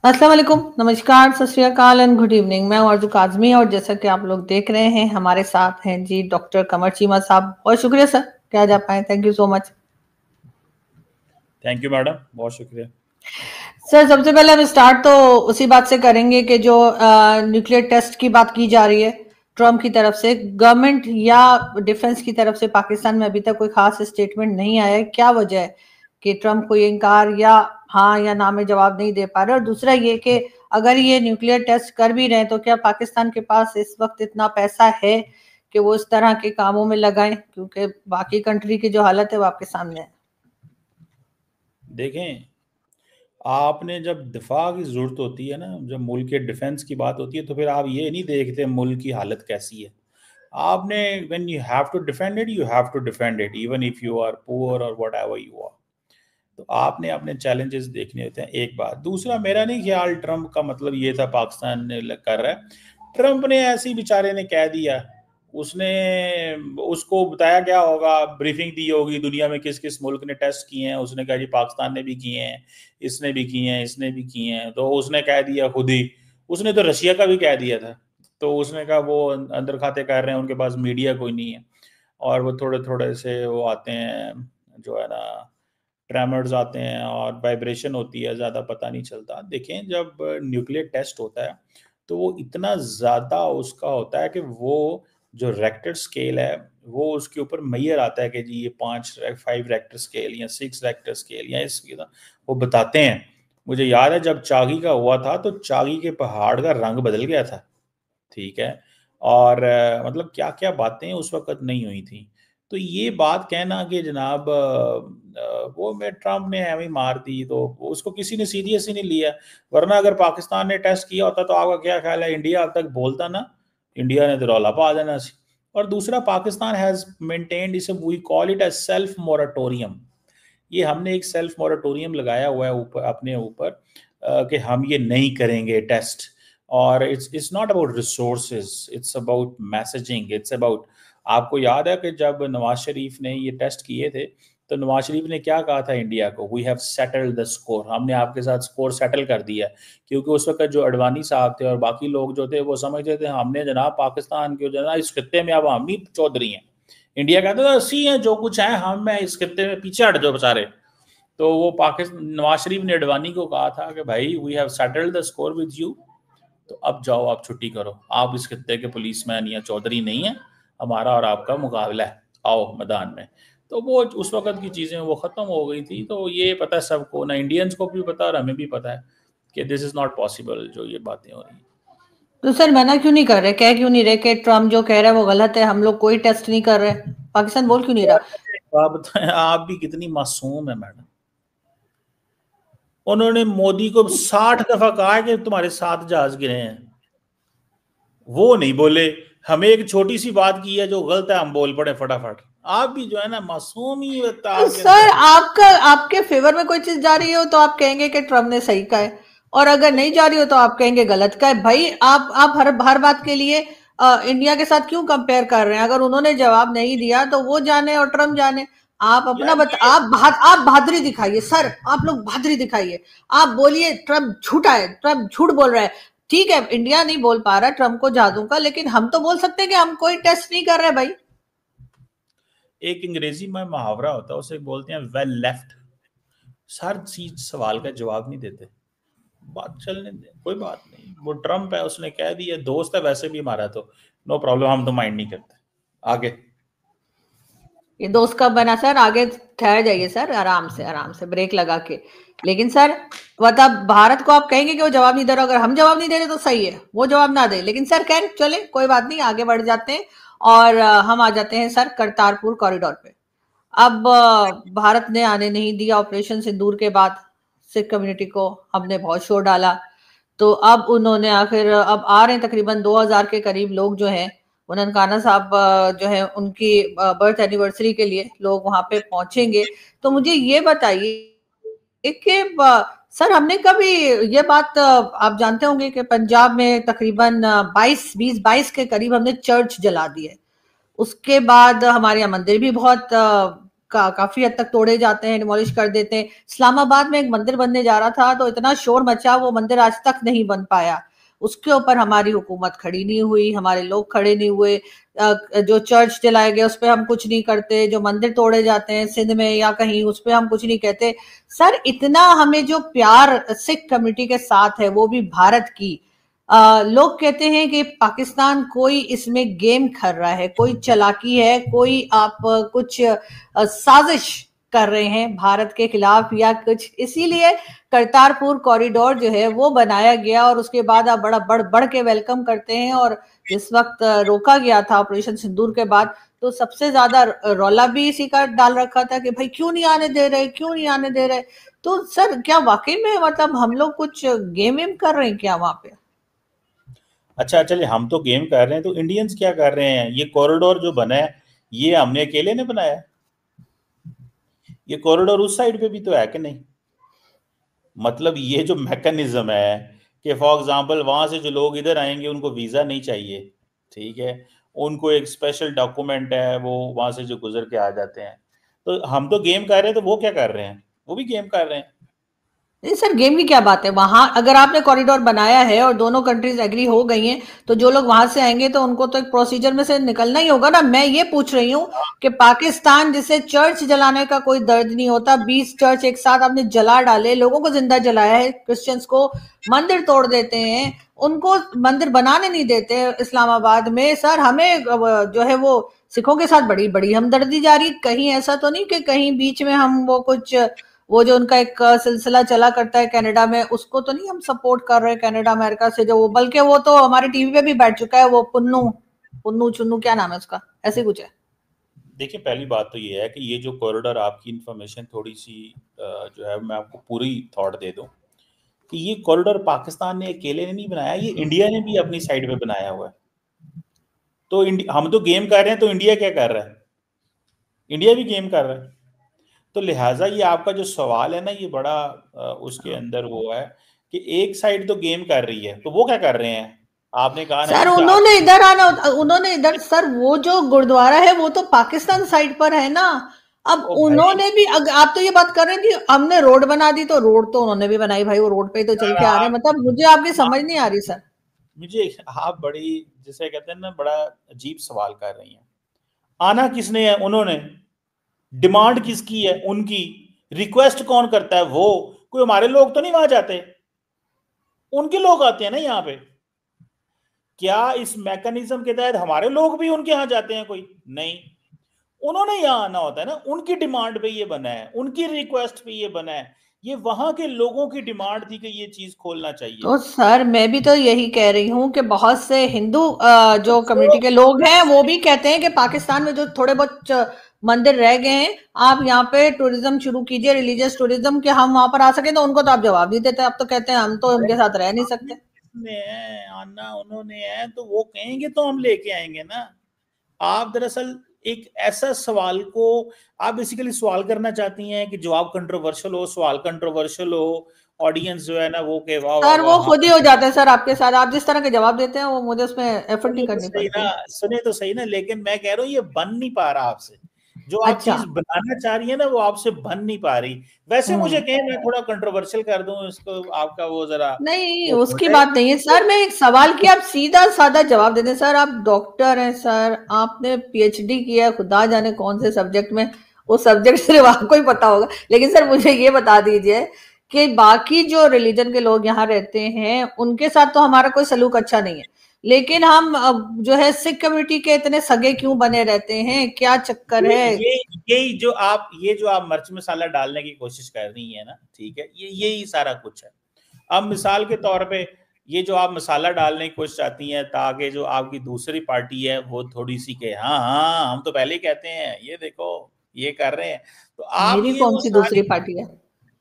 अस्सलाम वालेकुम, नमस्कार, सत श्री अकाल एंड गुड इवनिंग। मैं हूं आरज़ू काज़मी और जैसा कि आप लोग देख रहे हैं हमारे साथ हैं जी डॉक्टर कमर चीमा साहब। बहुत शुक्रिया सर कि आज आप आए, thank you so much. Thank you madam, बहुत शुक्रिया। सर सबसे पहले हम स्टार्ट तो उसी बात से करेंगे कि जो न्यूक्लियर टेस्ट की बात की जा रही है ट्रम्प की तरफ से, गवर्नमेंट या डिफेंस की तरफ से पाकिस्तान में अभी तक कोई खास स्टेटमेंट नहीं आया है। क्या वजह है कि ट्रम्प को ये इनकार या हाँ या ना में जवाब नहीं दे पा रहे? और दूसरा ये कि अगर ये न्यूक्लियर टेस्ट कर भी रहे हैं तो क्या पाकिस्तान के पास इस वक्त इतना पैसा है कि वो इस तरह के कामों में लगाएं, क्योंकि बाकी कंट्री की जो हालत है वो आपके सामने है। देखें, आपने जब दिफा की ज़रूरत होती है ना, जब मुल्क के डिफेंस की बात होती है, तो फिर आप ये नहीं देखते मुल्क की हालत कैसी है। आपने when you have to defend it, you have to defend it even if you are poor और वट एवर यू आर। तो आपने अपने चैलेंजेस देखने होते हैं। एक बात, दूसरा, मेरा नहीं ख्याल ट्रम्प का मतलब ये था पाकिस्तान ने कर रहा है। ट्रम्प ने ऐसे ही बेचारे ने कह दिया, उसने उसको बताया क्या होगा, ब्रीफिंग दी होगी दुनिया में किस किस मुल्क ने टेस्ट किए हैं, उसने कहा जी पाकिस्तान ने भी किए हैं, इसने भी किए हैं, इसने भी किए हैं, तो उसने कह दिया खुद ही। उसने तो रशिया का भी कह दिया था, तो उसने कहा वो अंदर खाते कर रहे हैं, उनके पास मीडिया कोई नहीं है और वो थोड़े थोड़े से वो आते हैं, जो है ना, ट्रेमर्स आते हैं और वाइब्रेशन होती है, ज़्यादा पता नहीं चलता। देखें, जब न्यूक्लियर टेस्ट होता है तो वो इतना ज़्यादा उसका होता है कि वो जो रेक्टर स्केल है वो उसके ऊपर मैयर आता है कि जी ये 5 रेक्टर स्केल या 6 रेक्टर स्केल या इसकी वो बताते हैं। मुझे याद है जब चागी का हुआ था तो चागी के पहाड़ का रंग बदल गया था, ठीक है, और मतलब क्या क्या बातें उस वक्त नहीं हुई थी। तो ये बात कहना कि जनाब वो मैं ट्रम्प ने एवं ही मार दी, तो उसको किसी ने सीरियस ही नहीं लिया। वरना अगर पाकिस्तान ने टेस्ट किया होता तो आपका क्या ख्याल है, इंडिया अब तक बोलता ना? इंडिया ने तो रौला पा देना सी। और दूसरा, पाकिस्तान हैज मेंटेन्ड, इसे we call it as self moratorium. ये हमने एक सेल्फ मोरेटोरियम लगाया हुआ है ऊपर अपने ऊपर, कि हम ये नहीं करेंगे टेस्ट। और it's not about resources, it's about messaging, it's about, आपको याद है कि जब नवाज शरीफ ने ये टेस्ट किए थे तो नवाज शरीफ ने क्या कहा था इंडिया को, we have settled the score, हमने आपके साथ स्कोर सेटल कर दिया। क्योंकि उस वक्त जो अडवाणी साहब थे और बाकी लोग जो थे वो समझते थे हमने जनाब पाकिस्तान के जनाब इस खत्ते में अब हम ही चौधरी हैं। इंडिया कहता था अस्सी हैं जो कुछ है, हम मैं इस खत्ते में पीछे हट जाओ बेचारे। तो वो पाकिस्तान, नवाज शरीफ ने अडवाणी को कहा था कि भाई we have settled the score with you, तो अब जाओ आप छुट्टी करो, आप इस खत्ते के पुलिसमैन या चौधरी नहीं है, हमारा और आपका मुकाबला है, आओ मैदान में। तो वो उस वक्त की चीज़ें वो ख़त्म हो गई थी। तो ये पता है सबको, ना इंडियंस को भी पता और हमें भी पता है कि दिस इज़ नॉट पॉसिबल जो ये बातें हो रही हैं। तो सर मना क्यों नहीं कर रहे, कह क्यों नहीं रहे कि ट्रम्प जो कह रहा है वो गलत है, हम लोग कोई टेस्ट नहीं कर रहे? पाकिस्तान बोल क्यों नहीं रहा? आप बताएं, आप भी कितनी मासूम है मैडम। उन्होंने मोदी को 60 दफा कहा है कि तुम्हारे 7 जहाज गिरे हैं, वो नहीं बोले। हमें एक छोटी सी बात की है जो गलत है, हम बोल पड़े फटाफट। आप भी जो है ना, मासूम ही होता है तो आपके सर अंदर। आपका आपके फेवर में कोई चीज जा रही हो तो आप कहेंगे कि ट्रम्प ने सही कहा है, और अगर नहीं जा रही हो तो आप कहेंगे गलत कहा है। भाई आप हर बात के लिए इंडिया के साथ क्यों कंपेयर कर रहे हैं? अगर उन्होंने जवाब नहीं दिया तो वो जाने और ट्रम्प जाने। आप अपना यार ये आप बहादुरी दिखाइए सर, आप लोग बहादुरी दिखाइए। आप बोलिए ट्रम्प झूठा है, ट्रम्प झूठ बोल रहा है। ठीक है, इंडिया नहीं बोल पा रहा ट्रम्प को जादू का, लेकिन हम तो बोल सकते हैं कि हम कोई टेस्ट नहीं कर रहे भाई। एक अंग्रेजी में मुहावरा होता है, उसे बोलते हैं वेल लेफ्ट। हर चीज सवाल का जवाब नहीं देते, बात चलने दे, कोई बात नहीं। वो ट्रम्प है, उसने कह दिया, दोस्त है वैसे भी हमारा, तो नो प्रॉब्लम, हम तो माइंड नहीं करते। आगे। ये दोस्त कब बना सर? आगे ठहर जाइए सर, आराम से ब्रेक लगा के। लेकिन सर मतलब भारत को आप कहेंगे कि वो जवाब नहीं दे रहा, अगर हम जवाब नहीं दे रहे तो सही है, वो जवाब ना दे। लेकिन सर खैर चले, कोई बात नहीं, आगे बढ़ जाते हैं। और हम आ जाते हैं सर करतारपुर कॉरिडोर पे। अब भारत ने आने नहीं दिया ऑपरेशन सिंदूर के बाद, सिख कम्युनिटी को हमने बहुत शोर डाला। तो अब उन्होंने आखिर अब आ रहे हैं तकरीबन 2000 के करीब लोग जो हैं, वो ननकाना साहब जो है उनकी बर्थ एनिवर्सरी के लिए लोग वहां पे पहुंचेंगे। तो मुझे ये बताइए कि सर हमने कभी ये बात आप जानते होंगे कि पंजाब में तकरीबन 22 के करीब हमने चर्च जला दिए। उसके बाद हमारे यहाँ मंदिर भी बहुत काफी हद तक तोड़े जाते हैं, डिमोलिश कर देते हैं। इस्लामाबाद में एक मंदिर बनने जा रहा था तो इतना शोर मचा, वो मंदिर आज तक नहीं बन पाया। उसके ऊपर हमारी हुकूमत खड़ी नहीं हुई, हमारे लोग खड़े नहीं हुए। जो चर्च जलाए गए उस पर हम कुछ नहीं करते, जो मंदिर तोड़े जाते हैं सिंध में या कहीं उस पर हम कुछ नहीं कहते। सर इतना हमें जो प्यार सिख कम्युनिटी के साथ है वो भी भारत की, लोग कहते हैं कि पाकिस्तान कोई इसमें गेम कर रहा है, कोई चालाकी है, कोई आप कुछ साजिश कर रहे हैं भारत के खिलाफ या कुछ, इसीलिए करतारपुर कॉरिडोर जो है वो बनाया गया और उसके बाद आप बड़ा बढ़ बढ़ के वेलकम करते हैं। और जिस वक्त रोका गया था ऑपरेशन सिंदूर के बाद, तो सबसे ज्यादा रौला भी इसी का डाल रखा था कि भाई क्यों नहीं आने दे रहे, क्यों नहीं आने दे रहे। तो सर क्या वाकई में मतलब हम लोग कुछ गेम वेम कर रहे हैं क्या वहां पे? अच्छा चलिए, हम तो गेम कर रहे हैं, तो इंडियंस क्या कर रहे हैं? ये कॉरिडोर जो बना है ये हमने अकेले ने बनाया है? ये कॉरिडोर उस साइड पे भी तो है कि नहीं? मतलब ये जो मैकेनिज्म है कि फॉर एग्जांपल वहां से जो लोग इधर आएंगे उनको वीजा नहीं चाहिए, ठीक है, उनको एक स्पेशल डॉक्यूमेंट है, वो वहां से जो गुजर के आ जाते हैं। तो हम तो गेम कर रहे हैं, तो वो क्या कर रहे हैं? वो भी गेम कर रहे हैं। नहीं सर, गेम की क्या बात है? वहां अगर आपने कॉरिडोर बनाया है और दोनों कंट्रीज एग्री हो गई हैं, तो जो लोग वहां से आएंगे तो उनको तो एक प्रोसीजर में से निकलना ही होगा ना। मैं ये पूछ रही हूँ कि पाकिस्तान जिसे चर्च जलाने का कोई दर्द नहीं होता, 20 चर्च एक साथ आपने जला डाले, लोगों को जिंदा जलाया है, क्रिश्चियंस को मंदिर तोड़ देते हैं, उनको मंदिर बनाने नहीं देते इस्लामाबाद में। सर हमें जो है वो सिखों के साथ बड़ी बड़ी हमदर्दी जारी, कहीं ऐसा तो नहीं कि कहीं बीच में हम वो कुछ, वो जो उनका एक सिलसिला चला करता है कनाडा में, उसको तो नहीं हम सपोर्ट कर रहे कनाडा अमेरिका से, जो वो बल्कि वो तो हमारे टीवी पे भी बैठ चुका है, वो पुन्नू पुन्नू चुन्नू क्या नाम है उसका, ऐसे कुछ है। देखिए, पहली बात तो ये है कि ये जो कॉरिडोर, आपकी इंफॉर्मेशन थोड़ी सी जो है, मैं आपको पूरी थॉट दे दूं कि ये कॉरिडोर पाकिस्तान ने अकेले ने नहीं बनाया, ये इंडिया ने भी अपनी साइड पे बनाया हुआ है। तो हम तो गेम कर रहे हैं, तो इंडिया क्या कर रहा है? इंडिया भी गेम कर रहा है। तो लिहाजा ये आपका जो सवाल है ना, ये बड़ा उसके अंदर वो है कि एक साइड तो गेम कर रही है, तो वो क्या कर रहे हैं? आपने कहा ना सर जी कि आप, उन्होंने इधर आना, उन्होंने इधर, सर वो जो गुरुद्वारा है वो तो पाकिस्तान साइड पर है ना। अब ओ भाई, उन्होंने भी आप तो ये बात कर रहे हैं कि हमने रोड बना दी, तो रोड तो उन्होंने भी बनाई भाई, वो रोड पे ही तो चल के आ रहे हैं। आप, मतलब मुझे आपकी समझ नहीं आ रही सर। मुझे आप बड़ी, जिसे कहते हैं ना, बड़ा अजीब सवाल कर रही हैं। आना किसने है? उन्होंने। डिमांड किसकी है? उनकी। रिक्वेस्ट कौन करता है? वो। कोई हमारे लोग तो नहीं वहां जाते, उनके लोग आते हैं ना यहाँ पे। क्या इस मैकेनिज्म के तहत हमारे लोग भी उनके यहाँ जाते हैं? कोई नहीं। उन्होंने यहाँ आना होता है ना, उनकी डिमांड पे ये बना है, उनकी रिक्वेस्ट पे ये बना है। ये वहां के लोगों की डिमांड थी कि ये चीज खोलना चाहिए। तो सर मैं भी तो यही कह रही हूँ कि बहुत से हिंदू जो तो कम्युनिटी के लोग हैं वो भी कहते हैं कि पाकिस्तान में जो थोड़े बहुत मंदिर रह गए हैं, आप यहाँ पे टूरिज्म शुरू कीजिए, रिलीजियस टूरिज्म, कि हम वहां पर आ सके। तो उनको तो आप जवाब नहीं देते, आप तो कहते हैं हम तो अरे, उनके साथ रह नहीं आने सकते। किसने है? आना उन्होंने है, तो वो कहेंगे तो हम लेके आएंगे ना। आप दरअसल एक ऐसा सवाल को, आप बेसिकली सवाल करना चाहती हैं कि जवाब कंट्रोवर्शियल हो, सवाल कंट्रोवर्शियल हो, ऑडियंस जो है ना वो के वाह वाह सर वो वाह, हाँ। खुद ही हो जाते हैं सर आपके साथ, आप जिस तरह के जवाब देते हैं वो मुझे उसमें एफर्ट नहीं सुने तो करनी सही पड़ती ना, है। सुने तो सही ना, लेकिन मैं कह रहा हूँ ये बन नहीं पा रहा आपसे। जो आप अच्छा। चीज बनाना चाह रही है ना, वो आपसे बन नहीं पा रही। वैसे मुझे हम्म। कहें, मैं थोड़ा कंट्रोवर्शियल कर दूं इसको, आपका वो जरा नहीं वो हो उसकी जाए। बात नहीं है सर, मैं एक सवाल की आप सीधा साधा जवाब दे दें। सर आप डॉक्टर हैं सर, आपने पीएचडी किया है खुदा जाने कौन से सब्जेक्ट में, वो सब्जेक्ट सिर्फ आपको ही पता होगा। लेकिन सर मुझे ये बता दीजिए कि बाकी जो रिलीजन के लोग यहाँ रहते हैं उनके साथ तो हमारा कोई सलूक अच्छा नहीं है, लेकिन हम जो है सिख कम्युनिटी के इतने सगे क्यों बने रहते हैं, क्या चक्कर ये है? ये ये जो आप मिर्च मसाला डालने की कोशिश कर रही है ना, ठीक है, ये यही सारा कुछ है। अब मिसाल के तौर पे, ये जो आप मसाला डालने की कोशिश चाहती हैं ताकि जो आपकी दूसरी पार्टी है वो थोड़ी सी के हाँ हाँ हम तो पहले ही कहते हैं, ये देखो ये कर रहे हैं, तो आप मेरी ये कौन वो सी दूसरी सारी, पार्टी है?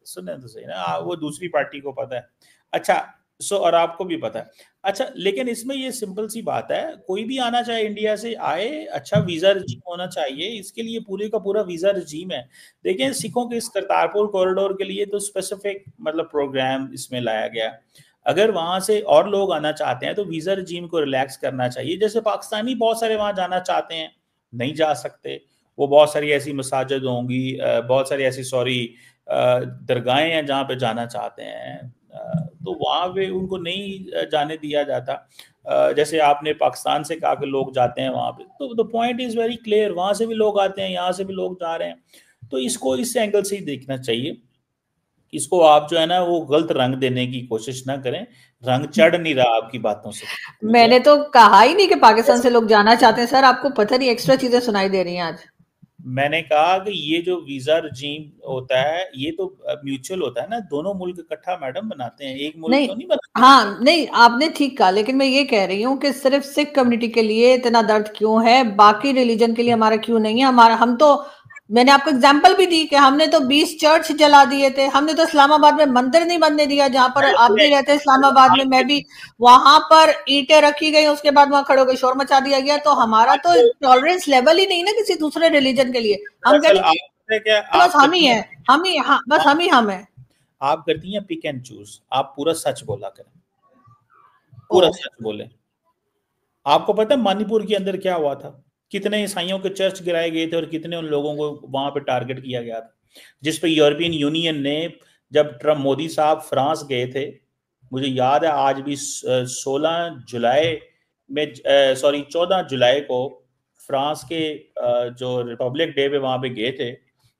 सुने तो सही ना, वो दूसरी पार्टी को पता है। अच्छा, सो और आपको भी पता है। अच्छा, लेकिन इसमें ये सिंपल सी बात है, कोई भी आना चाहे इंडिया से आए, अच्छा वीजा रजीम होना चाहिए, इसके लिए पूरे का पूरा वीजा रजीम है। देखिए, सिखों के इस करतारपुर कॉरिडोर के लिए तो स्पेसिफिक मतलब प्रोग्राम इसमें लाया गया। अगर वहां से और लोग आना चाहते हैं तो वीजा रजीम को रिलैक्स करना चाहिए। जैसे पाकिस्तानी बहुत सारे वहां जाना चाहते हैं, नहीं जा सकते, वो बहुत सारी ऐसी मसाजिद होंगी, बहुत सारी ऐसी दरगाहें हैं जहाँ पे जाना चाहते हैं, तो वहाँ पे उनको नहीं जाने दिया जाता। जैसे आपने पाकिस्तान से कहा कि लोग जाते हैं वहाँ पे, तो the point is very clear, वहाँ से भी लोग आते हैं, यहाँ से भी लोग जा रहे हैं। तो इसको इस एंगल से ही देखना चाहिए। इसको आप जो है ना वो गलत रंग देने की कोशिश ना करें, रंग चढ़ नहीं रहा आपकी बातों से मुझे। मैंने तो कहा ही नहीं कि पाकिस्तान से लोग जाना चाहते हैं सर, आपको पता नहीं एक्स्ट्रा चीजें सुनाई दे रही हैं आज। मैंने कहा कि ये जो वीजा रजीम होता है ये तो म्यूचुअल होता है ना, दोनों मुल्क इकट्ठा मैडम बनाते हैं, एक मुल्क नहीं, तो नहीं बनाते। हाँ नहीं आपने ठीक कहा, लेकिन मैं ये कह रही हूँ कि सिर्फ सिख कम्युनिटी के लिए इतना दर्द क्यों है, बाकी रिलीजन के लिए हमारा क्यों नहीं है? हमारा हम तो, मैंने आपको एग्जांपल भी दी कि हमने तो 20 चर्च जला दिए थे, हमने तो इस्लामाबाद में मंदिर नहीं बनने दिया, जहां पर आप भी रहते हैं इस्लामाबाद में, मैं भी, वहां पर ईंटें रखी गई, उसके बाद वहां खड़े होकर शोर मचा दिया गया। तो हमारा तो टॉलरेंस लेवल ही नहीं ना किसी दूसरे रिलीजन के लिए। हम दरअसल कहते आप क्या हैं बस आप हम ही करती है, हैं, हम ही, हाँ बस हम ही हम है। आप करती हैं पिक एंड चूज, आप पूरा सच बोला करें, ओ, पूरा सच बोले। आपको पता है मणिपुर के अंदर क्या हुआ था, कितने ईसाइयों के चर्च गिराए गए थे और कितने उन लोगों को वहां पे टारगेट किया गया था, जिस पे यूरोपियन यूनियन ने, जब ट्रम्प मोदी साहब फ्रांस गए थे, मुझे याद है आज भी, 16 जुलाई में, सॉरी 14 जुलाई को फ्रांस के जो रिपब्लिक डे पे वहां पे गए थे,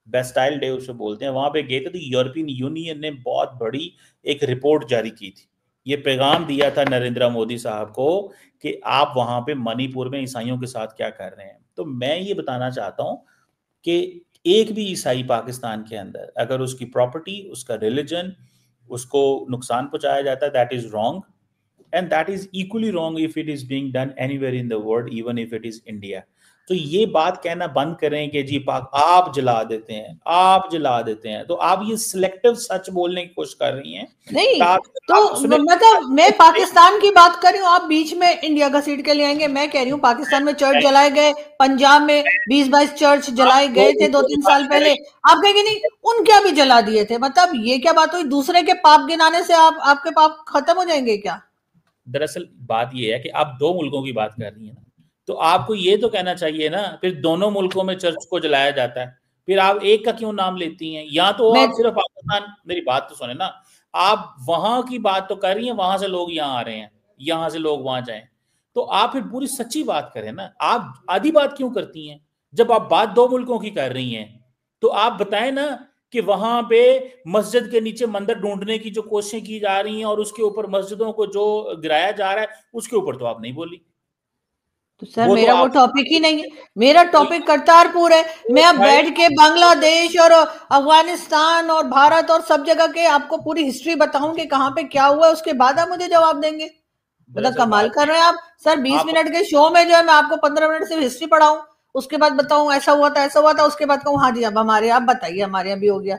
बेस्टाइल डे उसे बोलते हैं, वहां पे गए थे, तो यूरोपियन यूनियन ने बहुत बड़ी एक रिपोर्ट जारी की थी, ये पैगाम दिया था नरेंद्र मोदी साहब को कि आप वहां पे मणिपुर में ईसाइयों के साथ क्या कर रहे हैं। तो मैं ये बताना चाहता हूं कि एक भी ईसाई पाकिस्तान के अंदर अगर उसकी प्रॉपर्टी, उसका रिलीजन, उसको नुकसान पहुंचाया जाता है, that is wrong, and that is equally wrong if it is being done anywhere in the world, even if it is India. तो ये बात कहना बंद करें कि जी पाक आप जला देते हैं, आप जला देते हैं, तो आप ये सिलेक्टिव सच बोलने की कोशिश कर रही हैं नहीं ताकि तो आप सुने। मतलब मैं पाकिस्तान की बात कर रही हूँ, आप बीच में इंडिया का सीट के ले आएंगे। मैं कह रही हूँ पाकिस्तान में चर्च जलाए गए, पंजाब में 20-22 चर्च आप जलाए दो गए थे मुल्कों की 2-3 बात साल कर पहले, रही हैं। आप कहेंगे नहीं उनके भी जला दिए थे। मतलब ये क्या बात हुई? दूसरे के पाप गिनाने से आप, आपके पाप खत्म हो जाएंगे क्या? दरअसल बात यह है कि आप दो मुल्कों की बात कर रही हैं ना, तो आपको ये तो कहना चाहिए ना, फिर दोनों मुल्कों में चर्च को जलाया जाता है, फिर आप एक का क्यों नाम लेती हैं? या तो मैं आप सिर्फ पाकिस्तान, मेरी बात तो सुने ना, आप वहां की बात तो कर रही हैं, वहां से लोग यहाँ आ रहे हैं, यहाँ से लोग वहां जाएं, तो आप फिर पूरी सच्ची बात करें ना, आप आधी बात क्यों करती हैं? जब आप बात दो मुल्कों की कर रही हैं तो आप बताएं ना कि वहां पे मस्जिद के नीचे मंदिर ढूंढने की जो कोशिशें की जा रही हैं और उसके ऊपर मस्जिदों को जो गिराया जा रहा है, उसके ऊपर तो आप नहीं बोली। तो सर वो तो मेरा वो आप, टॉपिक ही नहीं है, मेरा टॉपिक करतारपुर है। मैं अब भाई बैठ के बांग्लादेश और अफगानिस्तान और भारत और सब जगह के आपको पूरी हिस्ट्री बताऊं कि कहाँ पे क्या हुआ है, उसके बाद आप मुझे जवाब देंगे? मतलब दरअसल कमाल बात कर ये रहे हैं आप सर। 20 मिनट के शो में जो है मैं आपको 15 मिनट से हिस्ट्री पढ़ाऊं, उसके बाद बताऊं ऐसा हुआ था ऐसा हुआ था, उसके बाद कहूँ हाँ जी अब हमारे, आप बताइए हमारे यहाँ भी हो गया,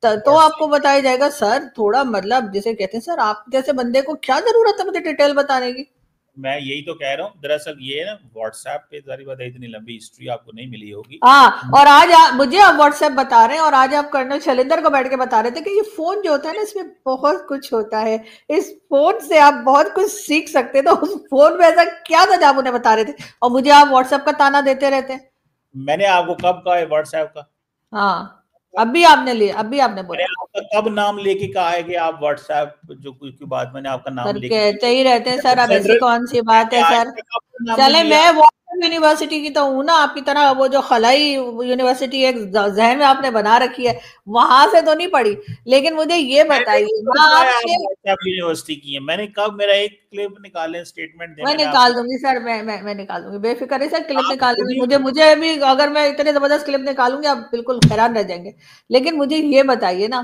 तो आपको बताया जाएगा। सर थोड़ा मतलब जिसे कहते हैं सर, आप जैसे बंदे को क्या जरूरत है मुझे डिटेल बताने की? मैं यही तो कह रहा हूँ, दरअसल ये ना व्हाट्सएप पे सारी बात है, इतनी लंबी हिस्ट्री आपको नहीं मिली होगी। हाँ, और आज मुझे आप व्हाट्सएप बता रहे हैं, और आज आप कर्नल शैलेंद्र को बैठ के बता रहे थे कि ये फोन जो होता है ना इसमें बहुत कुछ होता है, इस फोन से आप बहुत कुछ सीख सकते हैं। तो उस फोन में ऐसा क्या था जो आप उन्हें बता रहे थे, और मुझे आप व्हाट्सएप का ताना देते रहते हैं? मैंने आपको कब कहा है व्हाट्सएप का? हाँ, अभी आपने लिया, अभी आपने मैंने बोला। आपका कब नाम लेके कहा है कि आप व्हाट्सएप जो कुछ की बात, मैंने आपका नाम सर लेके कहते ही रहते हैं सर, अब ऐसी जनरल, कौन सी बात है मैंने आज सर? तक आपका नाम नहीं चले लिया। मैं व्हाट्सएप यूनिवर्सिटी की तो हूं ना आपकी तरह, वो जो खलाई यूनिवर्सिटी एक जहन में आपने बना रखी है, वहां से तो नहीं पढ़ी। लेकिन मुझे ये मैंने बताइए कब ना कहा है आप आपके, व्हाट्सएप यूनिवर्सिटी की है? मैंने कब, मेरा एक क्लिप निकालें, स्टेटमेंट दें, मैं मैंने निकाल आपसे, दूंगी सर, मैं निकाल दूंगी, बेफिक्र है सर, क्लिप आप निकाल खुद दूंगी। ही, मुझे भी अगर मैं इतने जबरदस्त क्लिप निकालूंगी आप बिल्कुल हैरान रह जाएंगे। लेकिन मुझे ये बताइए ना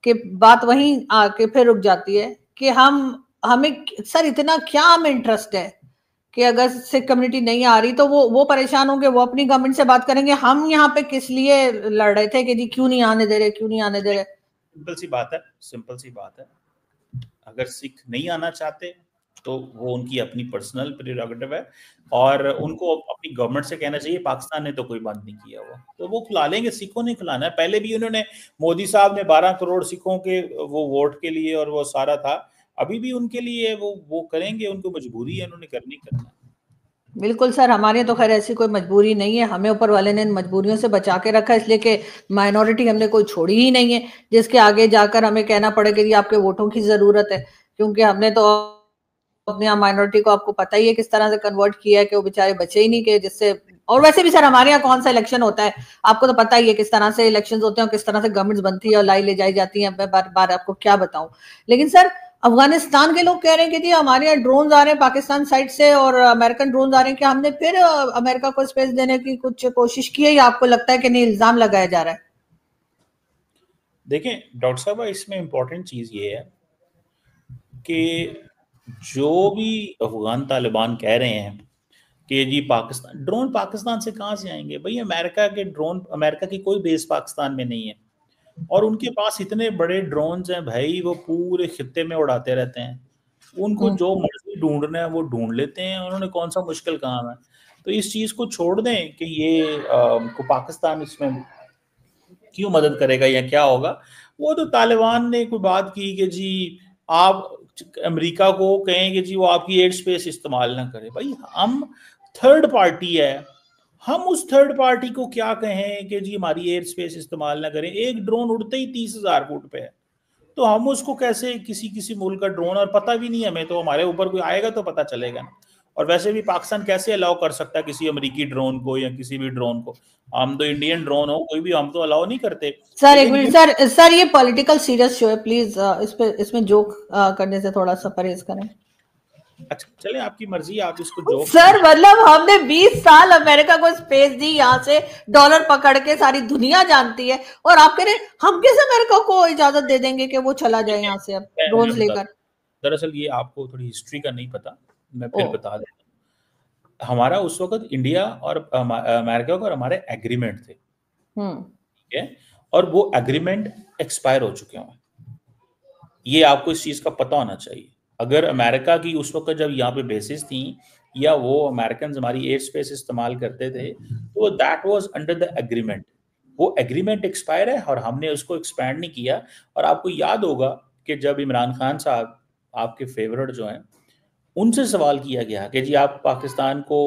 कि बात वहीं आके फिर रुक जाती है कि हम, हमें सर इतना क्या हमें इंटरेस्ट है कि अगर सिख कम्युनिटी नहीं आ रही तो वो परेशान होंगे, वो अपनी गवर्नमेंट से बात करेंगे, हम यहाँ पे किस लिए लड़ रहे थे कि जी क्यों नहीं आने दे रहे, क्यों नहीं आने दे रहे? सिंपल सी बात है, सिंपल सी बात है, अगर सिख नहीं आना चाहते तो वो उनकी अपनी पर्सनल प्रेरोगेटिव है, और उनको अपनी गवर्नमेंट से कहना चाहिए, पाकिस्तान ने तो कोई बंद नहीं किया हुआ, तो वो खिला लेंगे, सिखों ने खिलाना है। पहले भी उन्होंने, मोदी साहब ने 12 करोड़ सिखों के वो वोट के लिए और वो सारा था, अभी भी उनके लिए वो करेंगे, उनको मजबूरी है, उन्होंने करनी करना। बिल्कुल सर, हमारे तो खैर ऐसी कोई मजबूरी नहीं है, हमें ऊपर वाले ने इन मजबूरियों से बचा के रखा है, इसलिए कि माइनॉरिटी हमने कोई छोड़ी ही नहीं है जिसके आगे जाकर हमें कहना पड़े कि ये आपके वोटों की जरूरत है, क्योंकि हमने तो अपनी माइनॉरिटी को आपको पता ही है किस तरह से कन्वर्ट किया है कि वो बेचारे बचे ही नहीं, के जिससे। और वैसे भी सर हमारे यहाँ कौन सा इलेक्शन होता है, आपको तो पता ही है किस तरह से इलेक्शन होते हैं और किस तरह से गवर्नमेंट्स बनती है और लाई ले जाई जाती है, मैं बार बार आपको क्या बताऊं। लेकिन सर अफगानिस्तान के लोग कह रहे हैं कि जी हमारे यहाँ ड्रोन आ रहे हैं पाकिस्तान साइड से और अमेरिकन ड्रोन आ रहे हैं, कि हमने फिर अमेरिका को स्पेस देने की कुछ कोशिश की है, या आपको लगता है कि नहीं इल्जाम लगाया जा रहा है? देखें डॉक्टर साहब, इसमें इंपॉर्टेंट चीज ये है कि जो भी अफगान तालिबान कह रहे हैं कि जी पाकिस्तान ड्रोन पाकिस्तान से कहाँ से आएंगे, भाई अमेरिका के ड्रोन, अमेरिका की कोई बेस पाकिस्तान में नहीं है, और उनके पास इतने बड़े ड्रोन्स हैं भाई, वो पूरे खित्ते में उड़ाते रहते हैं, उनको जो मर्जी ढूंढना है वो ढूंढ लेते हैं, उन्होंने कौन सा मुश्किल काम है। तो इस चीज को छोड़ दें कि ये को पाकिस्तान इसमें क्यों मदद करेगा या क्या होगा। वो तो तालिबान ने कोई बात की कि जी आप अमेरिका को कहें कि जी वो आपकी एयर स्पेस इस्तेमाल ना करे, भाई हम थर्ड पार्टी है, हम उस थर्ड पार्टी को क्या कहें कि जी हमारी एयर स्पेस इस्तेमाल ना करें। एक ड्रोन उड़ते ही 30,000 फुट पे है, तो हम उसको कैसे किसी किसी मुल्क का ड्रोन, और पता भी नहीं हमें, तो हमारे ऊपर कोई आएगा तो पता चलेगा ना। और वैसे भी पाकिस्तान कैसे अलाउ कर सकता है किसी अमेरिकी ड्रोन को या किसी भी ड्रोन को, हम तो इंडियन ड्रोन हो कोई भी हम तो अलाउ नहीं करते। सर एक लेकिन मिनट ये सर ये पॉलिटिकल सीरियस शो है, प्लीज इसमें जोक करने से थोड़ा सा परहेज करें। अच्छा चले आपकी मर्जी, आप इसको जोक सर मतलब हमने 20 साल अमेरिका को स्पेस दी, यहाँ से डॉलर पकड़ के सारी दुनिया जानती है, और आप कह रहे हम किस अमेरिका को इजाजत दे देंगे कि वो चला जाए यहाँ से अब ड्रोन्स मैं बता, लेकर? दरअसल ये आपको थोड़ी हिस्ट्री का नहीं पता, मैं ओ। फिर बता देता। हमारा उस वक्त इंडिया और अमेरिका का और हमारे एग्रीमेंट थे, हम्म। ठीक है, और वो एग्रीमेंट एक्सपायर हो चुके हैं, ये आपको इस चीज का पता होना चाहिए। अगर अमेरिका की उस वक्त जब यहाँ पे बेसिस थी या वो अमेरिकन हमारी एयर स्पेस इस्तेमाल करते थे, तो that was under the agreement. वो एग्रीमेंट एक्सपायर है और हमने उसको एक्सपैंड नहीं किया। और आपको याद होगा कि जब इमरान खान साहब आपके फेवरेट जो हैं, उनसे सवाल किया गया कि जी आप पाकिस्तान को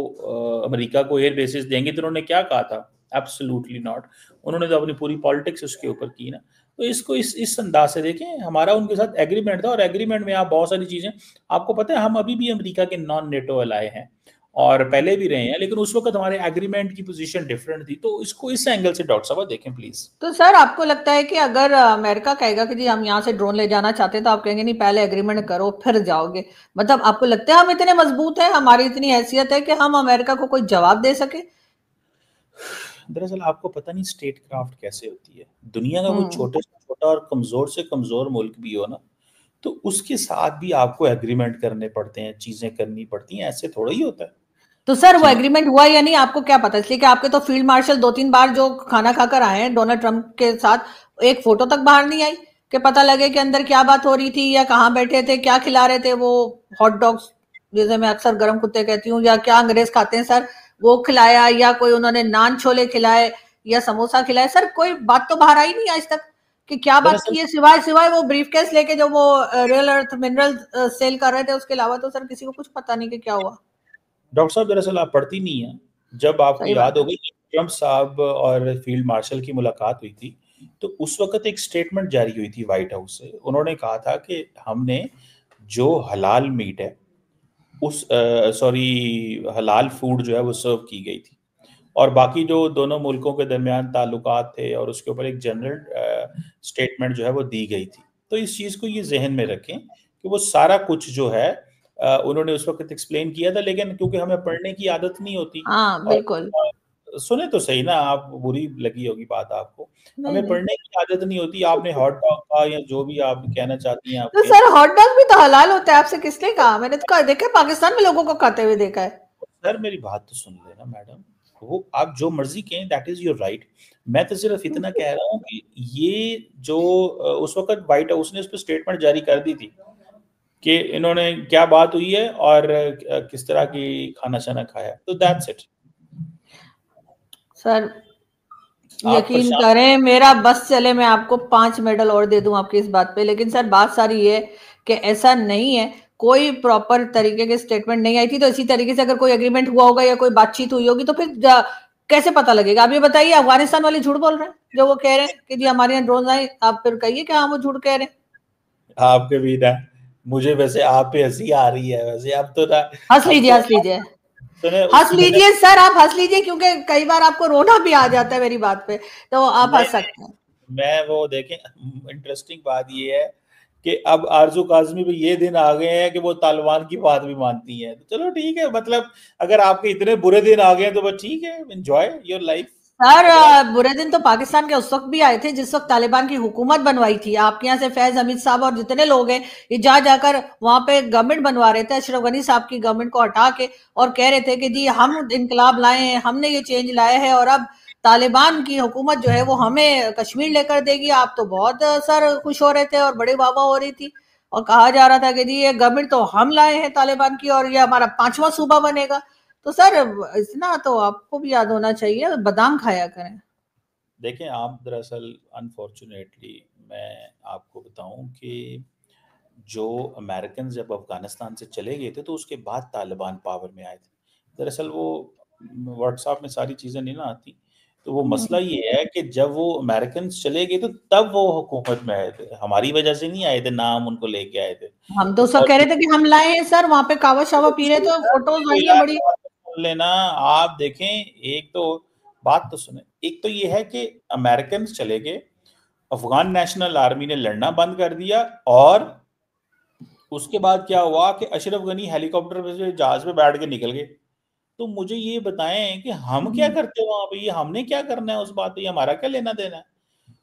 अमेरिका को एयर बेसिस देंगे, तो उन्होंने क्या कहा था, एब्सोल्युटली नॉट। उन्होंने तो अपनी पूरी पॉलिटिक्स उसके ऊपर की ना। तो इसको इस अंदाज से देखें, हमारा उनके साथ एग्रीमेंट था, और एग्रीमेंट में आप बहुत सारी चीजें, आपको पता है हम अभी भी अमेरिका के नॉन नेटो अलाय हैं और पहले भी रहे हैं, लेकिन उस वक्त हमारे एग्रीमेंट की पोजीशन डिफरेंट थी। तो इसको इस एंगल से डॉक्टर साहब देखें प्लीज। तो सर आपको लगता है कि अगर अमेरिका कहेगा कि जी हम यहाँ से ड्रोन ले जाना चाहते हैं, तो आप कहेंगे नहीं पहले एग्रीमेंट करो फिर जाओगे? मतलब आपको लगता है हम इतने मजबूत हैं, हमारी इतनी हैसियत है कि हम अमेरिका को कोई जवाब दे सके? दरअसल आपको पता नहीं स्टेट क्राफ्ट कैसे होती है, दुनिया का कोई हम्म। छोटे से छोटा और कमजोर से कमजोर मुल्क भी हो ना, तो उसके साथ भी आपको एग्रीमेंट करने पड़ते हैं, चीजें करनी पड़ती हैं, ऐसे थोड़ा ही होता है। तो सर वो ठीक। एग्रीमेंट हुआ या नहीं आपको क्या पता? इसलिए कि आपके तो फील्ड मार्शल 2-3 बार जो खाना खाकर आए हैं डोनाल्ड ट्रंप के साथ, एक फोटो तक बाहर नहीं आई कि पता लगे कि अंदर क्या बात हो रही थी या कहाँ बैठे थे, क्या खिला रहे थे वो। हॉट डॉग्स जैसे मैं अक्सर गर्म कुत्ते कहती हूँ, या क्या अंग्रेज खाते हैं सर, वो खिलाया, या कोई उन्होंने नान छोले खिलाए या समोसा खिलाए? सर कोई बात तो बाहर आई नहीं आज तक कि क्या बात दरअसल की है, सिवाय सिवाय वो ब्रीफकेस लेके जो वो रियल अर्थ मिनरल सेल कर रहे थे, उसके अलावा तो सर किसी को कुछ पता नहीं कि क्या हुआ। डॉक्टर साहब दरअसल आप पढ़ती नहीं है। जब आपको सही याद बात है। होगी कि ट्रंप साहब और फील्ड मार्शल की मुलाकात हुई थी, तो उस वक्त एक स्टेटमेंट जारी हुई थी व्हाइट हाउस से। उन्होंने कहा था कि हमने जो हलाल मीट है उस सॉरी हलाल फूड जो है वो सर्व की गई थी, और बाकी जो दोनों मुल्कों के दरमियान ताल्लुकात थे और उसके ऊपर एक जनरल स्टेटमेंट जो है वो दी गई थी। तो इस चीज़ को ये जहन में रखें कि वो सारा कुछ जो है उन्होंने उस वक्त एक्सप्लेन किया था, लेकिन क्योंकि हमें पढ़ने की आदत नहीं होती, हाँ और बिल्कुल। सुने तो सही ना, आप बुरी लगी होगी बात आपको, नहीं हमें नहीं। पढ़ने की आदत नहीं होती। आपने हॉट डॉग का या जो भी आप कहना चाहती हैं तो आपके, सर हॉट डॉग भी तो हलाल होता है, आपसे किसने कहा? मैंने तो देखा है, पाकिस्तान में लोगों को खाते हुए देखा है। सर मेरी बात तो सुन लेना मैडम, वो आप जो मर्जी कहें दैट इज योर राइट। मैं तो सिर्फ इतना कह रहा हूँ कि ये जो उस वक्त व्हाइट हाउस ने उस पर स्टेटमेंट जारी कर दी थी कि इन्होंने क्या बात हुई है और किस तरह की खाना शाना खाया, तो दैट्स इट। सर आप यकीन परेशान, करें मेरा बस चले मैं आपको 5 मेडल और दे दूं आपकी इस बात पे, लेकिन सर बात सारी ये है कि ऐसा नहीं है। कोई प्रॉपर तरीके के स्टेटमेंट नहीं आई थी। तो इसी तरीके से अगर कोई एग्रीमेंट हुआ होगा या कोई बातचीत हुई होगी तो फिर कैसे पता लगेगा? आप ये बताइए, अफगानिस्तान वाले झूठ बोल रहे हैं जो वो कह रहे हैं कि जी हमारे यहाँ ड्रोन आए, आप फिर कहिए कि हाँ वो झूठ कह रहे हैं। आपके भी ना, मुझे वैसे आप पे हंसी आ रही है वैसे, अब तो ना, हंस अब लीजिए, तो हंस लीजिए, सुने हंस मैंने, लीजिए सर, आप हंस लीजिए, क्योंकि कई बार आपको रोना भी आ जाता है मेरी बात पे, तो आप नहीं हंस सकते हैं। मैं वो देखें, इंटरेस्टिंग बात ये है कि अब आरजू काजमी पे ये दिन आ गए हैं कि वो तालिबान की बात भी मानती हैं, तो चलो ठीक है, मतलब अगर आपके इतने बुरे दिन आ गए हैं तो बस ठीक है, एंजॉय योर लाइफ। सर अगर आप, बुरे दिन तो पाकिस्तान के उस वक्त भी आए थे जिस वक्त तालिबान की हुकूमत बनवाई थी। आपके यहाँ से फैज हमीद साहब और जितने लोग हैं, ये जा जाकर वहां पे गवर्नमेंट बनवा रहे थे अशरफ गनी साहब की गवर्नमेंट को हटा के, और कह रहे थे कि जी हम इनकलाब लाए हैं, हमने ये चेंज लाया है, और अब तालिबान की हुकूमत जो है वो हमें कश्मीर लेकर देगी। आप तो बहुत सर खुश हो रहे थे और बड़ी वाह वाह हो रही थी, और कहा जा रहा था कि जी ये गवर्नमेंट तो हम लाए हैं तालिबान की, और ये हमारा 5वां सूबा बनेगा। तो सर इतना तो आपको भी याद होना चाहिए, बादाम खाया करें। देखें आप दरअसल अनफॉर्चुनेटली मैं आपको बताऊं कि जो अमेरिकन जब अफगानिस्तान से चले गए थे तो उसके बाद तालिबान पावर में आए थे। दरअसल वो व्हाट्सएप में सारी चीज़ें नहीं ना आती, तो वो मसला ये है कि जब वो अमेरिकन चले गए तो तब वो हुकूमत में आए थे, हमारी वजह से नहीं आए थे, नाम उनको लेके आए थे। हम तो सब और कह रहे थे कि हम लाए हैं सर, वहां पे कावा शावा पी रहे थे, फोटोज आई है यार बड़ी। बात तो सुन लेना, आप देखें, एक तो बात तो सुने, एक तो ये है कि अमेरिकन चले गए, अफगान नेशनल आर्मी ने लड़ना बंद कर दिया, और उसके बाद क्या हुआ कि अशरफ गनी हेलीकॉप्टर पे से जहाज पे बैठ के निकल गए। तो मुझे ये बताएं कि हम क्या करते हैं वहां पे, ये हमने क्या करना है उस बात पे, ये हमारा क्या लेना देना है?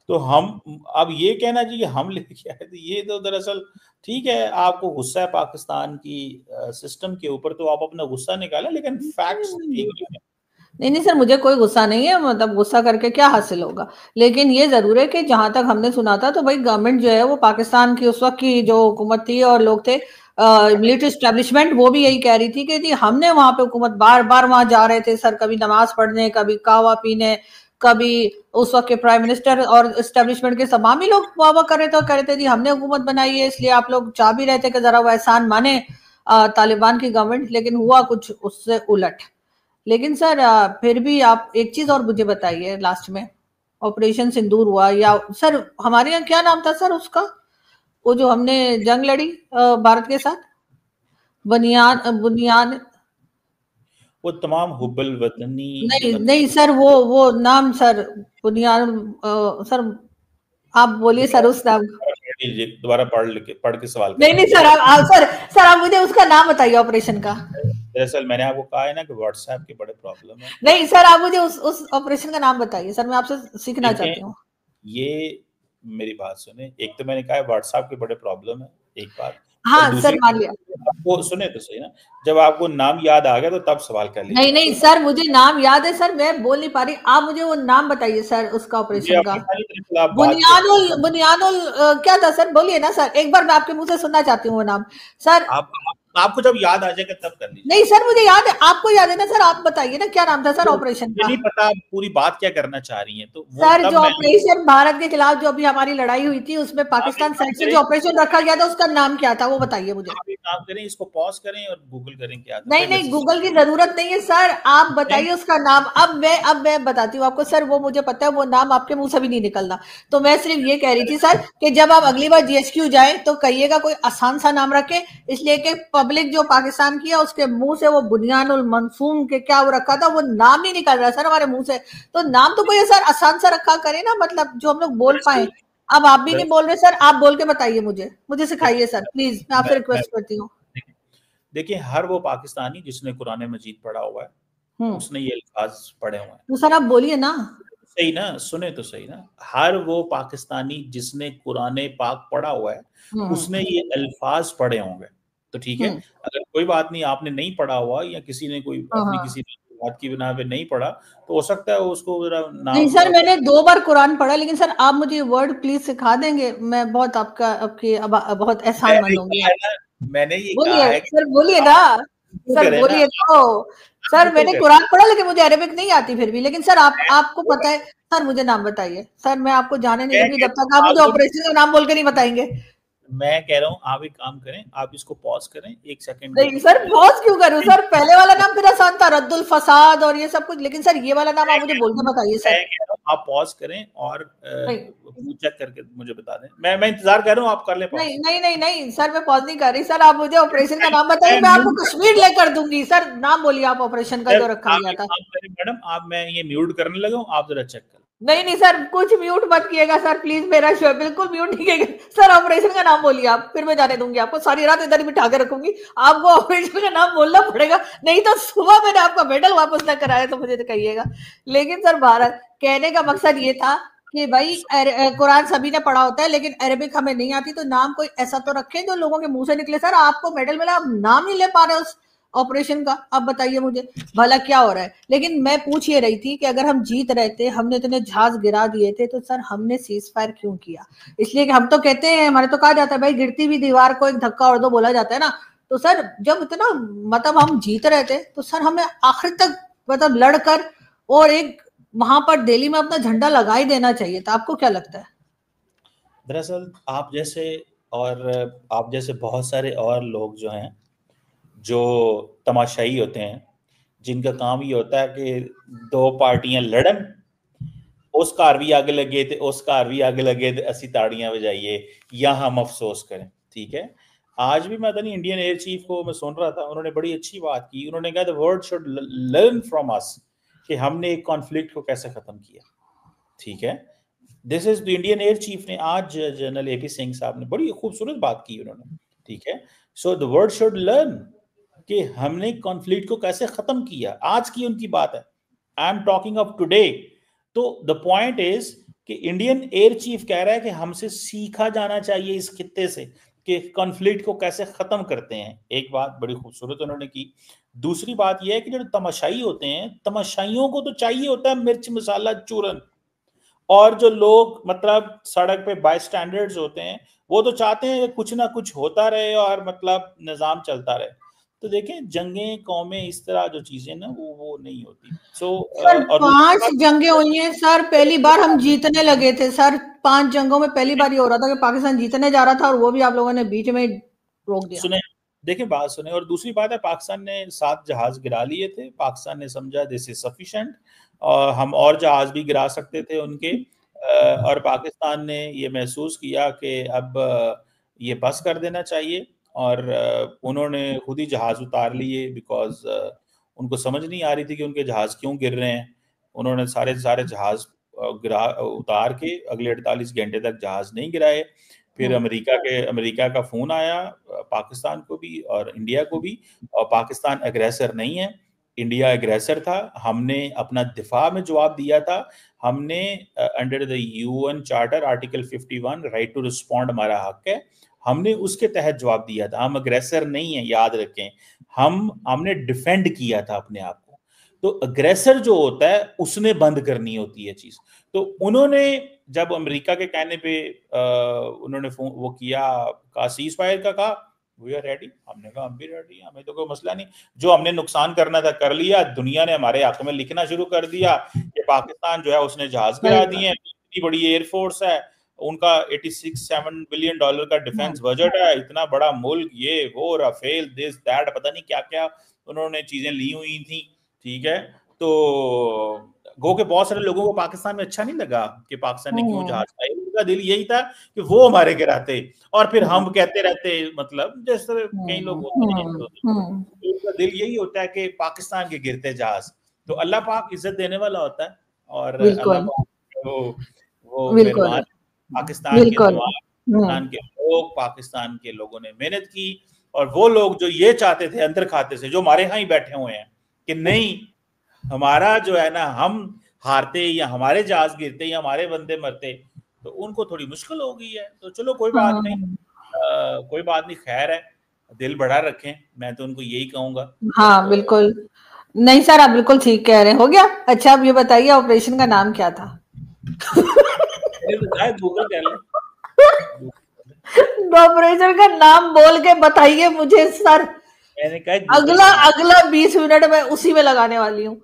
तो हम अब ये कहना चाहिए हम लेके आए थे, ये तो दरअसल ठीक है, आपको गुस्सा है पाकिस्तान की सिस्टम के ऊपर, तो आप अपना गुस्सा निकालें, लेकिन फैक्ट्स ठीक नहीं है। नहीं नहीं सर, मुझे कोई गुस्सा नहीं है, मतलब गुस्सा करके क्या हासिल होगा। लेकिन ये जरूर है कि जहां तक हमने सुना था तो भाई गवर्नमेंट जो है वो पाकिस्तान की उस वक्त की जो हुकूमत थी और लोग थे, मिलिट्री स्टैब्लिशमेंट, वो भी यही कह रही थी कि जी हमने वहां पे हुकूमत, बार बार वहां जा रहे थे सर, कभी नमाज पढ़ने, कभी कावा पीने, कभी उस वक्त के प्राइम मिनिस्टर और स्टैब्लिशमेंट के तमाम ही लोग वाह वाह कर रहे थे और कह रहे थे जी हमने हुकूमत बनाई है, इसलिए आप लोग चाह भी रहे थे कि जरा वो एहसान माने तालिबान की गवर्नमेंट। लेकिन हुआ कुछ उससे उलट। लेकिन सर फिर भी आप एक चीज और मुझे बताइए लास्ट में, ऑपरेशन सिंदूर हुआ, या सर हमारे यहाँ क्या नाम था सर उसका, वो जो हमने जंग लड़ी भारत के साथ, बुनियान बुनियान, वो तमाम हुब्बल वतनी नहीं नहीं मतलब, सर, वो नाम सर, बुनियान, सर आप बोलिए सर उस नाम का। दोबारा पढ़ के सवाल नहीं करें। नहीं सर, सर आप मुझे उसका नाम बताइए ऑपरेशन का। दरअसल मैंने आपको कहा है ना कि व्हाट्सएप की बड़े प्रॉब्लम है। नहीं सर, आप मुझे उस ऑपरेशन का नाम बताइए सर, मैं आपसे सीखना देखें, चाहती हूँ। ये मेरी बात सुने, एक तो मैंने कहा है व्हाट्सएप की बड़े प्रॉब्लम है, एक बात, और हाँ सर दूसरी मान लिया। आपको सुने तो सही ना, जब आपको नाम याद आ गया तो तब सवाल कर नहीं लीजिएगा। नहीं सर, मुझे नाम याद है सर, मैं बोल नहीं पा रही, आप मुझे वो नाम बताइए सर उसका ये ऑपरेशन का। अपनी सारी तरफ आप बात बुनियानुल करिए। बुनियानुल क्या था सर, बोलिए ना सर, एक बार मैं आपके मुंह से सुनना चाहती हूँ वो नाम सर। आपको जब याद आ जाएगा तब कर लीजिए। नहीं सर मुझे याद है, आपको याद है ना सर, आप बताइए ना क्या नाम था सर ऑपरेशन मुझे का। नहीं पता आप पूरी बात क्या करना चाह रही हैं, तो वो सर जो तब मैं, ऑपरेशन भारत के खिलाफ जो अभी हमारी लड़ाई हुई थी उसमें आप एक पाकिस्तान काम साइड से करें, जो ऑपरेशन रखा गया था उसका नाम क्या था, वो बताइए मुझे। आप एक काम करें, इसको पॉज करें और गूगल करें क्या था, नहीं फिर नहीं, वैसे गूगल की जरूरत नहीं है सर, आप नहीं, बताइए उसका नाम। अब मैं बताती हूँ आपको सर, वो मुझे पता है, वो नाम आपके मुंह से भी नहीं निकलना। तो मैं सिर्फ ये कह रही थी सर कि जब आप अगली बार जीएचक्यू जाए तो कहिएगा कोई आसान सा नाम रखे, इसलिए कि पब्लिक जो पाकिस्तान की है उसके मुंह से वो बुनियानुल मंसूम के क्या वो रखा था, वो नाम नहीं निकल रहा सर हमारे मुंह से। तो नाम तो कोई सर आसान सा रखा करे ना, मतलब जो हम लोग बोल पाए। दरअसल अब आप भी नहीं बोल दरअसल रहे सर, आप बोल के बताइए, मुझे सिखाइए सर देखिए, प्लीज, मैं आपसे मैं रिक्वेस्ट करती हूँ। देखिए, हर वो पाकिस्तानी जिसने कुरान मजीद पढ़ा हुआ है, उसने ये अल्फाज पढ़े हुए हैं। तो सर आप बोलिए ना। सही ना, सुने तो सही ना, हर वो पाकिस्तानी जिसने कुरान पाक पढ़ा हुआ है, हम्म उसने ये अल्फाज पढ़े होंगे। तो ठीक है, हम्म अगर कोई बात नहीं, आपने नहीं पढ़ा हुआ या किसी ने कोई हाँ अपनी हाँ। किसी बात की बिना पे नहीं पढ़ा, तो हो सकता है उसको जरा नहीं नाम सर, मैंने 2 बार कुरान पढ़ा, लेकिन सर आप मुझे वर्ड प्लीज सिखा देंगे, मैं बहुत आपका आपकी बहुत एहसानमंद होंगी आप। मैंने ये कहा बोलिए है कि सर, बोलिए ना। आप गूगल सर करें ना, बोलिए तो। आप सर गूगल मैंने करें। कुरान पढ़ा लेकिन मुझे अरेबिक नहीं आती फिर भी, लेकिन सर आप आपको मैं पता है। सर मुझे नाम बताइए सर, मैं आपको जाने नहीं मैं दूंगी जब कहता तक हूँ आप मुझे आप ऑपरेशन का नाम बोल के नहीं बताएंगे। मैं कह रहा हूँ आप एक काम करें, आप इसको पॉज करें 1 सेकंड के नहीं लिए। सर पॉज क्यों करूं सर, पहले वाला नाम फिर आसान था, रद्दुल फसाद और ये सब कुछ, लेकिन सर ये वाला नाम आप मुझे बोल के बताइए सर। मैं कह रहा हूँ आप पॉज करें और नहीं चेक करके मुझे बता दें। मैं इंतजार कर रहा हूँ, आप कर ले पॉज। नहीं नहीं नहीं नहीं सर, मैं पॉज नहीं कर रही सर, आप मुझे ऑपरेशन का नाम बताइए, मैं आपको कश्मीर लेकर दूंगी सर। नाम बोलिए आप ऑपरेशन का जो रखा गया था। मैडम आप, मैं ये म्यूट करने लगा हूँ, आप जरा चेक कर। नहीं नहीं सर, कुछ म्यूट मत किएगा सर प्लीज, मेरा शो बिल्कुल म्यूट नहीं किएगा सर। ऑपरेशन का नाम बोलिए आप, फिर मैं जाने दूंगी आपको, सारी रात इधर ही बिठा के रखूंगी। आपको ऑपरेशन का नाम बोलना पड़ेगा, नहीं तो सुबह मैंने आपका मेडल वापस न कराया तो मुझे कहिएगा। लेकिन सर भारत कहने का मकसद ये था कि भाई कुरान सभी ने पढ़ा होता है, लेकिन अरबिक हमें नहीं आती, तो नाम कोई ऐसा तो रखे जो लोगों के मुंह से निकले। सर आपको मेडल मिला, आप नाम नहीं ले पा रहे उस ऑपरेशन का, आप बताइए मुझे भला क्या हो रहा है। लेकिन मैं पूछ ये रही थी कि अगर हम जीत रहे थे, हमने इतने जहाज गिरा दिए थे, तो सर हमने सीज फायर क्यों किया? इसलिए कि हम तो कहते हैं, हमारे तो कहा जाता है भाई गिरती हुई दीवार को एक धक्का और दो, बोला जाता है ना। तो सर जब इतना मतलब हम जीत रहे थे, तो सर हमें आखिर तक मतलब लड़कर और एक वहां पर दिल्ली में अपना झंडा लगा ही देना चाहिए था। आपको क्या लगता है? दरअसल आप जैसे बहुत सारे और लोग जो हैं, जो तमाशाई होते हैं, जिनका काम ये होता है कि 2 पार्टियां लड़न, उस कार भी आगे लगे थे, उस कार भी आगे लगे थे, असी ताड़ियां बजाइए या हम अफसोस करें। ठीक है, आज भी मैं नहीं, इंडियन एयर चीफ को मैं सुन रहा था, उन्होंने बड़ी अच्छी बात की। उन्होंने कहा the world should learn from us कि हमने एक कॉन्फ्लिक्ट को कैसे खत्म किया। ठीक है, this is the Indian air chief ने आज जनरल एपी सिंह साहब ने बड़ी खूबसूरत बात की उन्होंने। ठीक है, so the world should learn कि हमने कॉन्फ्लिक्ट को कैसे खत्म किया। आज की उनकी बात है, I am talking of today. तो द पॉइंट इज कि इंडियन एयर चीफ कह रहा है कि हमसे सीखा जाना चाहिए इस खित्ते से कि कॉन्फ्लिक्ट को कैसे खत्म करते हैं। एक बात बड़ी खूबसूरत उन्होंने की। दूसरी बात यह है कि जो तमाशाई होते हैं, तमाशाइयों को तो चाहिए होता है मिर्च मसाला चूरन, और जो लोग मतलब सड़क पे बाय स्टैंडर्ड्स होते हैं, वो तो चाहते हैं कुछ ना कुछ होता रहे और मतलब निजाम चलता रहे। तो देखें, जंगें कौमें इस तरह जो चीजें ना वो नहीं होती। सर 5 जंगें हुई हैं सर, पहली बार हम जीतने लगे थे सर। 5 जंगों में पहली बार ये हो रहा था कि पाकिस्तान जीतने जा रहा था, और वो भी आप लोगों ने बीच में रोक दिया। सुने, देखिए बात सुने। और दूसरी बात है, पाकिस्तान ने 7 जहाज गिरा लिए थे। पाकिस्तान ने समझा दिस इज सफिशिएंट, और हम और जहाज भी गिरा सकते थे उनके। और पाकिस्तान ने ये महसूस किया कि अब ये बस कर देना चाहिए, और उन्होंने खुद ही जहाज उतार लिए, बिकॉज उनको समझ नहीं आ रही थी कि उनके जहाज क्यों गिर रहे हैं। उन्होंने सारे जहाज उतार के अगले 48 घंटे तक जहाज नहीं गिराए। फिर अमेरिका का फोन आया पाकिस्तान को भी और इंडिया को भी, और पाकिस्तान अग्रेसर नहीं है, इंडिया अग्रेसर था। हमने अपना दिफा में जवाब दिया था। हमने under the UN charter article 51 right to respond हमारा हक है, हमने उसके तहत जवाब दिया था। हम अग्रेसर नहीं है, याद रखें। हमने डिफेंड किया था अपने आप को। तो अग्रेसर जो होता है उसने बंद करनी होती है चीज। तो उन्होंने जब अमेरिका के कहने पे उन्होंने वो किया सीज फायर का कहा, वी आर रेडी। हमने कहा हम भी रेडी, हमें तो कोई मसला नहीं, जो हमने नुकसान करना था कर लिया। दुनिया ने हमारे हक में लिखना शुरू कर दिया कि पाकिस्तान जो है उसने जहाज गिरा दिए, इतनी बड़ी एयरफोर्स है उनका, 86-7 बिलियन डॉलर का डिफेंस बजट है, इतना बड़ा मुल्क, ये वो राफेल दिस दैट पता नहीं क्या क्या उन्होंने चीजें ली हुई थी। ठीक है, तो गो के बहुत सारे लोगों को पाकिस्तान में अच्छा नहीं लगा कि पाकिस्तान ने क्यों जहाज खाई। उनका दिल यही था कि वो हमारे गिराते, और फिर हम कहते रहते, मतलब जिस तरह कई लोग होते हैं, तो उनका दिल यही होता है कि पाकिस्तान के गिरते जहाज। तो अल्लाह पाक इज्जत देने वाला होता है, और अल्लाह पाक वो मेहरबान। पाकिस्तान के जवान, पाकिस्तान के लोग, पाकिस्तान के लोगों ने मेहनत की, और वो लोग जो ये चाहते थे अंदर खाते से, जो हमारे यहाँ ही बैठे हुए हैं कि नहीं हमारा जो है ना, हम हारते या हमारे जहाज गिरते या हमारे बंदे मरते, तो उनको थोड़ी मुश्किल हो गई है। तो चलो कोई बात नहीं, कोई बात नहीं, खैर है, दिल बड़ा रखें, मैं तो उनको यही कहूंगा। हाँ बिल्कुल, नहीं सर आप बिल्कुल ठीक कह रहे हैं। हो गया। अच्छा अब ये बताइए ऑपरेशन का नाम क्या था? गूगल कर ले। ऑपरेशन का नाम बोल के बताइए मुझे सर। मैंने कहा अगला 20 मिनट में उसी में लगाने वाली हूँ।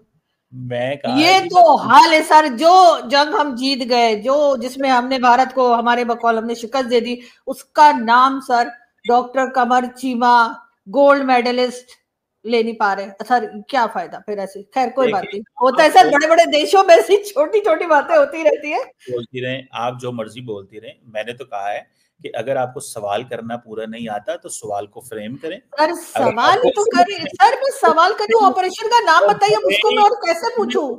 मैं कहा है ये कि तो हाल है सर, जो जंग हम जीत गए, जो जिसमें हमने भारत को हमारे बकौल हमने शिकस्त दे दी, उसका नाम सर डॉक्टर कमर चीमा, गोल्ड मेडलिस्ट ले नहीं पा रहे सर, क्या फायदा फिर ऐसे। खैर कोई बात देखिए, नहीं, होता है आप सर, बड़े बड़े देशों में ऐसी छोटी छोटी बातें होती रहती है। बोलती रहें, आप जो मर्जी बोलती रहें, मैंने तो कहा है कि अगर आपको सवाल करना पूरा नहीं आता तो सवाल को फ्रेम करें। सर अगर सवाल आपको तो करिए सर, मैं सवाल करूं, ऑपरेशन का नाम बताइए, उसको मैं और कैसे पूछूं।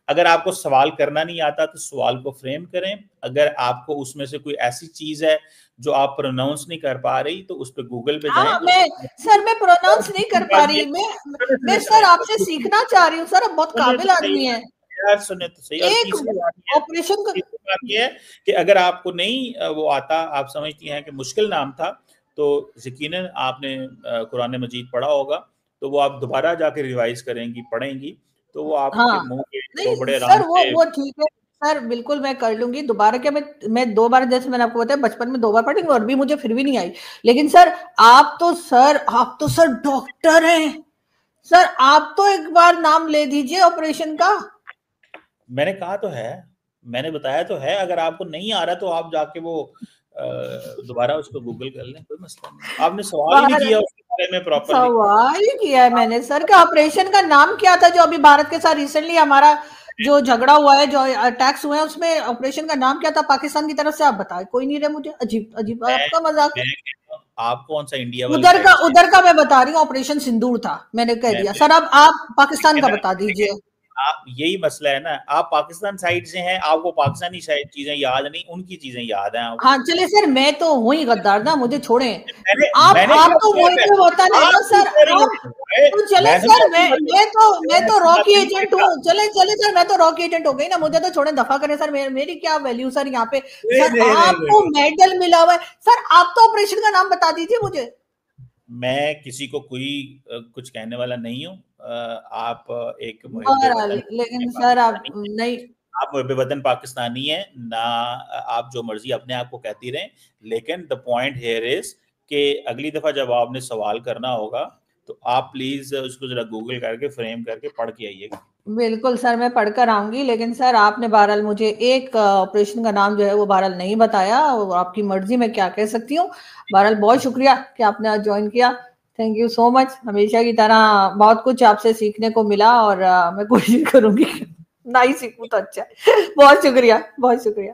अगर आपको सवाल करना नहीं आता तो सवाल को फ्रेम करें। अगर आपको उसमें से कोई ऐसी चीज है जो आप प्रोनाउंस नहीं कर पा रही तो उस पर गूगल पे जाएं। हाँ मैं सर, मैं प्रोनाउंस नहीं कर पा रही, मैं सर आपसे सीखना चाह रही हूँ सर, आप बहुत सुने काबिल तो सही आदमी है। यार, सुने तो सही। और एक तीसरी बात ये है, ऑपरेशन का, तीसरी बात ये है कि अगर आपको नहीं वो आता, आप समझती हैं कि मुश्किल नाम था, तो यकीनन आपने कुरान मजीद पढ़ा होगा, तो वो आप दोबारा जाके रिवाइज करेंगी, पढ़ेंगी, तो वो आपके हाँ मुंह पे वो नहीं बड़े आराम सर, से। वो ठीक है सर, बिल्कुल मैं कर लूंगी दोबारा। क्या मैं 2 बार, जैसे मैंने आपको बताया, बचपन में 2 बार पढ़ी और भी मुझे फिर भी नहीं आई। लेकिन सर आप तो सर डॉक्टर हैं सर, आप तो एक बार नाम ले दीजिए ऑपरेशन का। मैंने कहा तो है, मैंने बताया तो है, अगर आपको नहीं आ रहा तो आप जाके वो दोबारा उसको गूगल कर लें, कोई मसला नहीं। आपने सवाल ही नहीं बाहर किया उसके बारे में प्रॉपरली। सवाल ही किया है मैंने सर, का ऑपरेशन का नाम क्या था जो अभी भारत के साथ रिसेंटली हमारा जो झगड़ा हुआ है, जो अटैक्स हुए हैं, उसमें ऑपरेशन का नाम क्या था पाकिस्तान की तरफ से, आप बताए कोई नहीं रहे मुझे। अजीब अजीब मैं आपका मजाक है। मैं कहता हूं, आप कौन सा इंडिया वाली साइड से? उधर का मैं बता रही हूँ, ऑपरेशन सिंदूर था, मैंने कह मैं दिया सर। अब आप पाकिस्तान का कहना बता दीजिए। आप, यही मसला है ना, आप पाकिस्तान साइड से हैं, आपको पाकिस्तानी शायद चीजें याद नहीं, उनकी चीजें याद हैं आपको। हाँ चलिए सर, मैं तो हूँ ही गद्दार ना, मुझे छोड़े। मैंने मैंने आप क्या तो किया वही है? पे होता नहीं आप ना क्यों सर, कह रही आप हो? तो चले मैंने सर, आपकी बात मैं तो मैं रॉकी आपकी बात नहीं एजेंट हूँ, कहता। चले चले सर, मैं तो रॉकी एजेंट हो गई ना, मुझे तो छोड़े, दफा करें सर, मेरी क्या वैल्यू सर यहाँ पे। नहीं सर नहीं नहीं आपको नहीं। मेडल मिला हुआ है सर, आप तो ऑपरेशन का नाम बता दीजिए मुझे। मैं किसी को कोई कुछ कहने वाला नहीं हूँ। आप एक मुहिब्बे बहरहाल, वतन लेकिन सर आप पाकिस्तानी हैं। नहीं। आप मुहिब्बे वतन पाकिस्तानी हैं ना। आप जो मर्जी अपने आप को कहती रहें, लेकिन द पॉइंट हेयर इज कि अगली दफा जब आपने सवाल करना होगा तो आप प्लीज उसको जरा गूगल करके फ्रेम करके पढ़ के आइएगा। बिल्कुल सर, मैं पढ़कर आऊंगी, लेकिन सर आपने बहरहाल मुझे एक ऑपरेशन का नाम जो है वो बहरहाल नहीं बताया, वो आपकी मर्जी, में क्या कह सकती हूँ। बहरहाल बहुत शुक्रिया कि आपने आज ज्वाइन किया। थैंक यू सो मच, हमेशा की तरह बहुत कुछ आपसे सीखने को मिला, और मैं कोशिश करूंगी ना ही सीखूं तो अच्छा है। बहुत शुक्रिया, बहुत शुक्रिया।